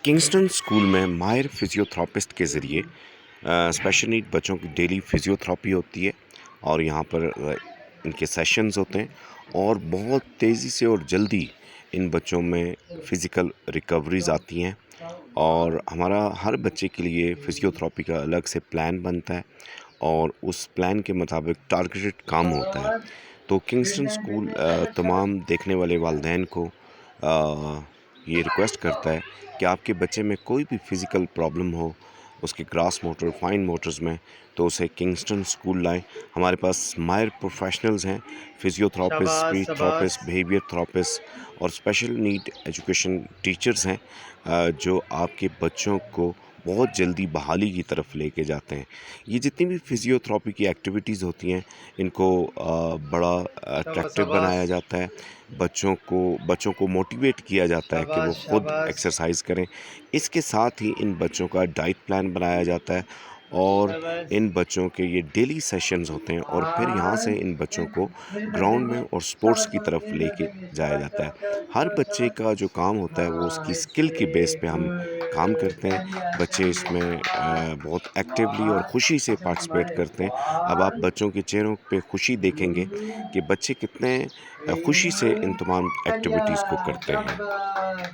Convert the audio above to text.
Kingston school में माहिर physiotherapist के ज़रिए स्पेशल नीड बच्चों की डेली फिजियोथेरेपी होती है और यहाँ पर इनके सेशंस होते हैं और बहुत तेज़ी से और जल्दी इन बच्चों में फ़िज़िकल रिकवरीज़ आती हैं और हमारा हर बच्चे के लिए फिजियोथेरेपी का अलग से प्लान बनता है और उस प्लान के मुताबिक टारगेटेड काम होता है। तो किंगस्टन स्कूल तमाम देखने वाले वालिदैन को ये रिक्वेस्ट करता है कि आपके बच्चे में कोई भी फ़िज़िकल प्रॉब्लम हो, उसके ग्रॉस मोटर, फाइन मोटर्स में, तो उसे किंगस्टन स्कूल लाएँ। हमारे पास माहिर प्रोफ़ेशनल्स हैं, फिज़ियोथेरेपिस्ट, शाबाश, स्पीच शाबाश। थेरेपिस्ट, बिहेवियर थेरेपिस्ट और स्पेशल नीड एजुकेशन टीचर्स हैं जो आपके बच्चों को बहुत जल्दी बहाली की तरफ लेके जाते हैं। ये जितनी भी फिज़ियोथेरेपी की एक्टिविटीज़ होती हैं, इनको बड़ा अट्रैक्टिव बनाया शाबाश, जाता है। बच्चों को मोटिवेट किया जाता है कि वो शाबाश, खुद शाबाश, एक्सरसाइज करें। इसके साथ ही इन बच्चों का डाइट प्लान बनाया जाता है और शाबाश। इन बच्चों के ये डेली सेशंस होते हैं और फिर यहाँ से इन बच्चों को ग्राउंड में और स्पोर्ट्स की तरफ लेके जाया जाता है। हर बच्चे का जो काम होता है वो उसकी स्किल के बेस पे हम काम करते हैं। बच्चे इसमें बहुत एक्टिवली और खुशी से पार्टिसिपेट करते हैं। अब आप बच्चों के चेहरों पे खुशी देखेंगे कि बच्चे कितने खुशी से इन तमाम एक्टिविटीज़ को करते हैं।